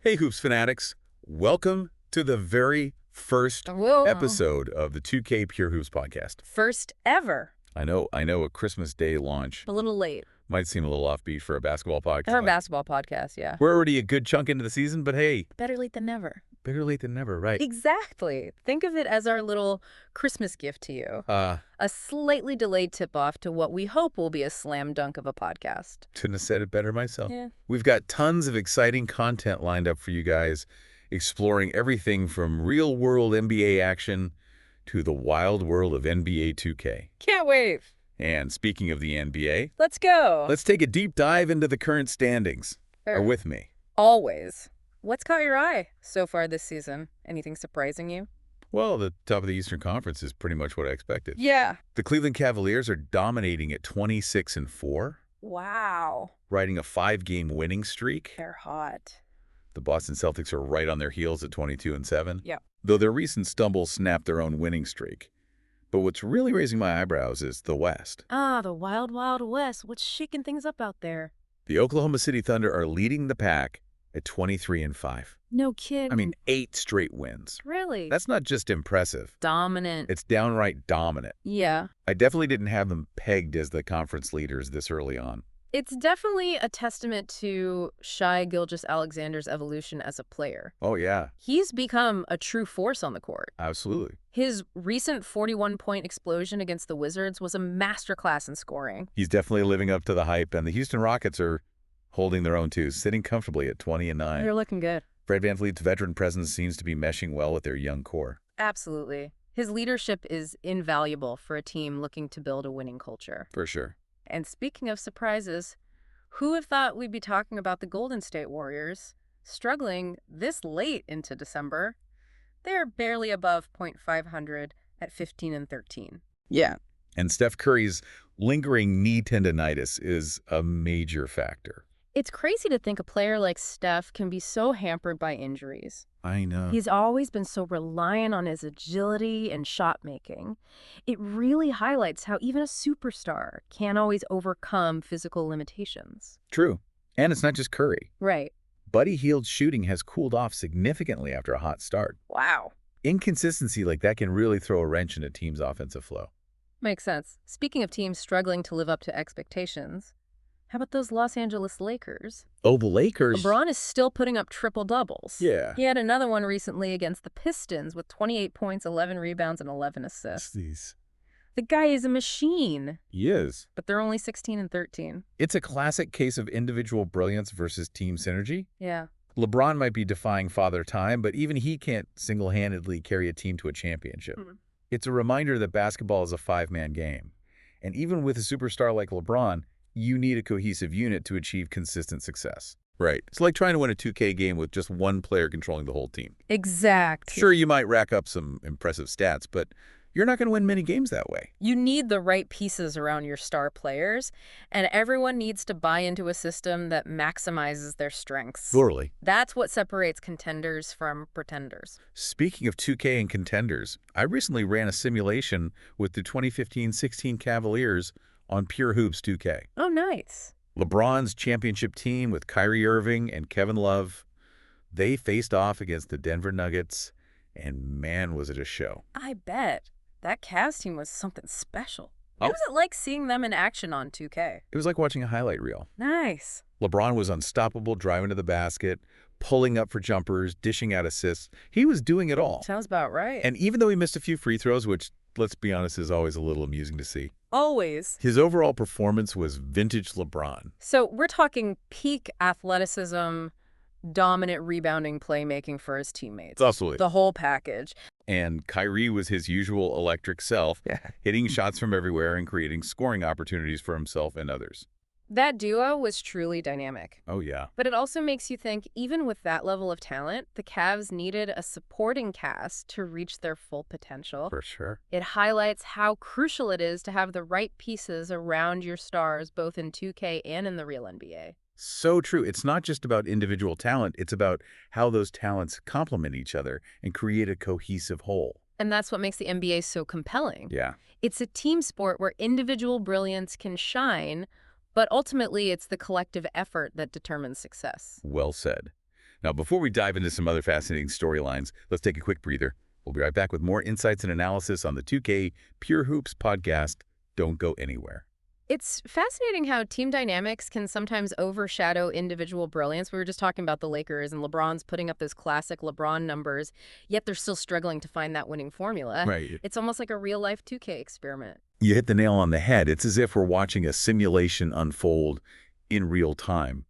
Hey, Hoops fanatics. Welcome to the very first Whoa. episode of the 2K Pure Hoops podcast. First ever. I know a Christmas Day launch A little late. might seem a little offbeat for a basketball podcast. Our basketball podcast, yeah. We're already a good chunk into the season, but hey, Better late than never. better late than never, right? Exactly. Think of it as our little Christmas gift to you. A slightly delayed tip-off to what we hope will be a slam dunk of a podcast. Couldn't have said it better myself. Yeah. We've got tons of exciting content lined up for you guys, exploring everything from real-world NBA action to the wild world of NBA 2K. Can't wait. And speaking of the NBA, Let's go. let's take a deep dive into the current standings. Are with me? Always. What's caught your eye so far this season? Anything surprising you? Well, the top of the Eastern Conference is pretty much what I expected. Yeah. The Cleveland Cavaliers are dominating at 26-4, Wow. riding a 5-game winning streak. They're hot. The Boston Celtics are right on their heels at 22-7. Yep. Though their recent stumbles snapped their own winning streak. But what's really raising my eyebrows is the West. Ah, the wild, wild West. What's shaking things up out there? The Oklahoma City Thunder are leading the pack at 23-5. No kidding. I mean, 8 straight wins. Really? That's not just impressive. Dominant. It's downright dominant. Yeah. I definitely didn't have them pegged as the conference leaders this early on. It's definitely a testament to Shai Gilgeous-Alexander's evolution as a player. Oh, yeah, He's become a true force on the court. absolutely. His recent 41-point explosion against the Wizards was a masterclass in scoring. He's definitely living up to the hype, and the Houston Rockets are holding their own too, sitting comfortably at 20-9. They're looking good. Fred VanVleet's veteran presence seems to be meshing well with their young core. Absolutely. His leadership is invaluable for a team looking to build a winning culture. For sure. And speaking of surprises, who have thought we'd be talking about the Golden State Warriors struggling this late into December? They're barely above .500 at 15-13. Yeah. And Steph Curry's lingering knee tendonitis is a major factor. It's crazy to think a player like Steph can be so hampered by injuries. I know. He's always been so reliant on his agility and shot making. It really highlights how even a superstar can't always overcome physical limitations. True. And it's not just Curry. Right. Buddy Hield's shooting has cooled off significantly after a hot start. Wow. Inconsistency like that can really throw a wrench in a team's offensive flow. Makes sense. Speaking of teams struggling to live up to expectations, how about those Los Angeles Lakers? Oh, the Lakers. LeBron is still putting up triple-doubles. Yeah. He had another one recently against the Pistons with 28 points, 11 rebounds, and 11 assists. The guy is a machine, He is. but they're only 16-13. It's a classic case of individual brilliance versus team synergy. Yeah. LeBron might be defying father time, but even he can't single-handedly carry a team to a championship. It's a reminder that basketball is a 5-man game. And even with a superstar like LeBron, you need a cohesive unit to achieve consistent success. Right. It's like trying to win a 2K game with just one player controlling the whole team. Exactly. Sure, you might rack up some impressive stats, but you're not going to win many games that way. You need the right pieces around your star players, and everyone needs to buy into a system that maximizes their strengths. Totally. That's what separates contenders from pretenders. Speaking of 2K and contenders, I recently ran a simulation with the 2015-16 Cavaliers on Pure Hoops 2K. Oh, nice. LeBron's championship team with Kyrie Irving and Kevin Love, they faced off against the Denver Nuggets, and man, was it a show. I bet. That Cavs team was something special. Oh. What was it like seeing them in action on 2K? It was like watching a highlight reel. Nice. LeBron was unstoppable, driving to the basket, pulling up for jumpers, dishing out assists. He was doing it all. Sounds about right. And even though he missed a few free throws, which, let's be honest, is always a little amusing to see, always. his overall performance was vintage LeBron. So we're talking peak athleticism, dominant rebounding playmaking for his teammates. Absolutely. The whole package. And Kyrie was his usual electric self, hitting shots from everywhere and creating scoring opportunities for himself and others. That duo was truly dynamic. Oh, yeah. But it also makes you think, even with that level of talent, the Cavs needed a supporting cast to reach their full potential. For sure. It highlights how crucial it is to have the right pieces around your stars, both in 2K and in the real NBA. So true. It's not just about individual talent. It's about how those talents complement each other and create a cohesive whole. And that's what makes the NBA so compelling. Yeah. It's a team sport where individual brilliance can shine, but ultimately it's the collective effort that determines success. Well said. Now, before we dive into some other fascinating storylines, let's take a quick breather. We'll be right back with more insights and analysis on the 2K Pure Hoops podcast. Don't go anywhere. It's fascinating how team dynamics can sometimes overshadow individual brilliance. We were just talking about the Lakers, and LeBron's putting up those classic LeBron numbers, yet they're still struggling to find that winning formula. Right. It's almost like a real-life 2K experiment. You hit the nail on the head. It's as if we're watching a simulation unfold in real time.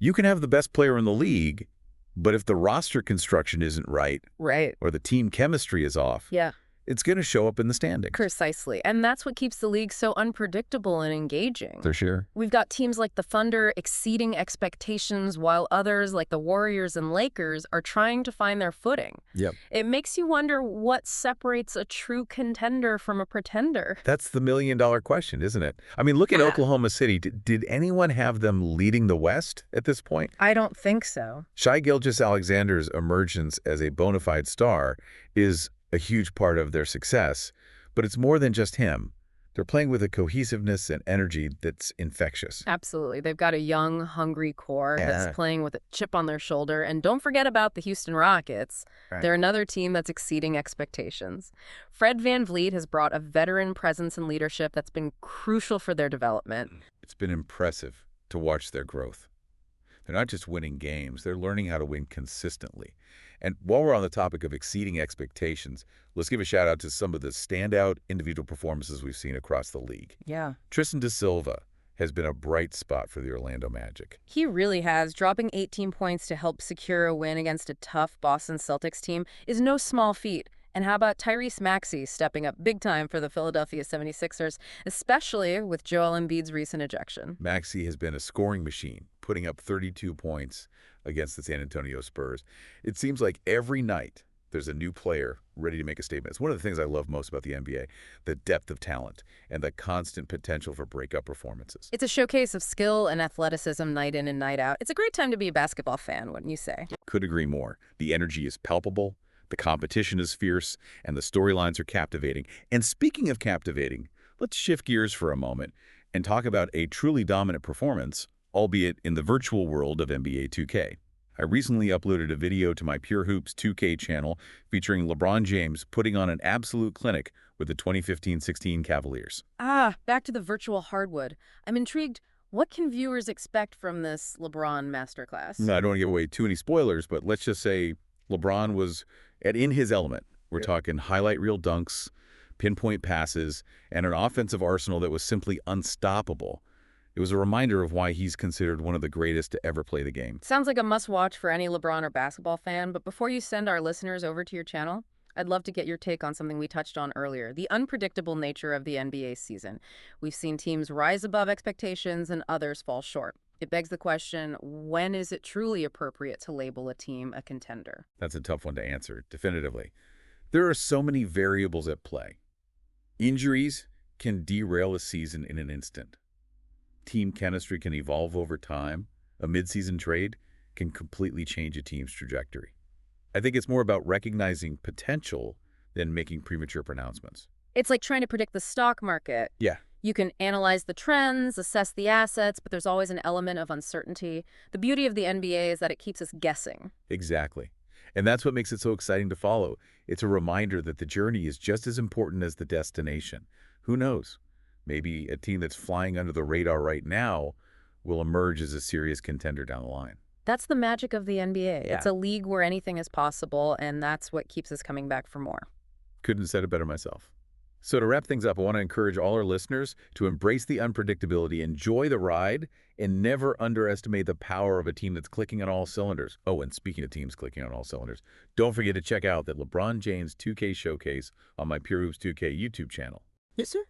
You can have the best player in the league, but if the roster construction isn't right, Right. or the team chemistry is off, Yeah. it's going to show up in the standings. Precisely. And that's what keeps the league so unpredictable and engaging. For sure. We've got teams like the Thunder exceeding expectations, while others like the Warriors and Lakers are trying to find their footing. Yep. It makes you wonder what separates a true contender from a pretender. That's the million-dollar question, isn't it? I mean, look at Oklahoma City. Did anyone have them leading the West at this point? I don't think so. Shai Gilgeous-Alexander's emergence as a bona fide star is a huge part of their success, but it's more than just him. They're playing with a cohesiveness and energy that's infectious. Absolutely. They've got a young, hungry core that's playing with a chip on their shoulder. And don't forget about the Houston Rockets. Right. They're another team that's exceeding expectations. Fred VanVleet has brought a veteran presence and leadership that's been crucial for their development. It's been impressive to watch their growth. They're not just winning games, they're learning how to win consistently. And while we're on the topic of exceeding expectations, let's give a shout out to some of the standout individual performances we've seen across the league. Yeah. Tristan da Silva has been a bright spot for the Orlando Magic. He really has. Dropping 18 points to help secure a win against a tough Boston Celtics team is no small feat. And how about Tyrese Maxey stepping up big time for the Philadelphia 76ers, especially with Joel Embiid's recent ejection? Maxey has been a scoring machine, putting up 32 points against the San Antonio Spurs. It seems like every night there's a new player ready to make a statement. It's one of the things I love most about the NBA, the depth of talent and the constant potential for breakout performances. It's a showcase of skill and athleticism night in and night out. It's a great time to be a basketball fan, wouldn't you say? Could agree more. The energy is palpable, the competition is fierce, and the storylines are captivating. And speaking of captivating, let's shift gears for a moment and talk about a truly dominant performance, albeit in the virtual world of NBA 2K. I recently uploaded a video to my Pure Hoops 2K channel featuring LeBron James putting on an absolute clinic with the 2015-16 Cavaliers. Back to the virtual hardwood. I'm intrigued. What can viewers expect from this LeBron masterclass? I don't want to give away too many spoilers, but let's just say LeBron was in his element. We're talking highlight reel dunks, pinpoint passes, and an offensive arsenal that was simply unstoppable. It was a reminder of why he's considered one of the greatest to ever play the game. Sounds like a must-watch for any LeBron or basketball fan, but before you send our listeners over to your channel, I'd love to get your take on something we touched on earlier, the unpredictable nature of the NBA season. We've seen teams rise above expectations and others fall short. It begs the question, when is it truly appropriate to label a team a contender? That's a tough one to answer, definitively. There are so many variables at play. Injuries can derail a season in an instant. Team chemistry can evolve over time. A midseason trade can completely change a team's trajectory. I think it's more about recognizing potential than making premature pronouncements. It's like trying to predict the stock market. Yeah. You can analyze the trends, assess the assets, but there's always an element of uncertainty. The beauty of the NBA is that it keeps us guessing. Exactly. And that's what makes it so exciting to follow. It's a reminder that the journey is just as important as the destination. Who knows? Maybe a team that's flying under the radar right now will emerge as a serious contender down the line. That's the magic of the NBA. Yeah. It's a league where anything is possible, and that's what keeps us coming back for more. Couldn't have said it better myself. So to wrap things up, I want to encourage all our listeners to embrace the unpredictability, enjoy the ride, and never underestimate the power of a team that's clicking on all cylinders. Oh, and speaking of teams clicking on all cylinders, don't forget to check out that LeBron James 2K showcase on my Pure Hoops 2K YouTube channel. Yes, sir.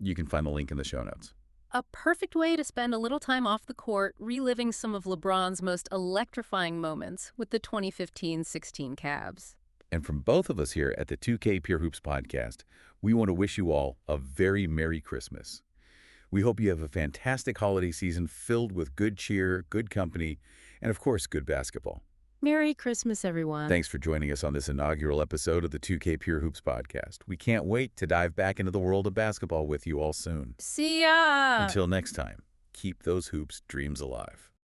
You can find the link in the show notes. A perfect way to spend a little time off the court reliving some of LeBron's most electrifying moments with the 2015-16 Cavs. And from both of us here at the 2K Pure Hoops podcast, we want to wish you all a very Merry Christmas. We hope you have a fantastic holiday season filled with good cheer, good company, and of course, good basketball. Merry Christmas, everyone. Thanks for joining us on this inaugural episode of the 2K Pure Hoops podcast. We can't wait to dive back into the world of basketball with you all soon. See ya! Until next time, keep those hoops dreams alive.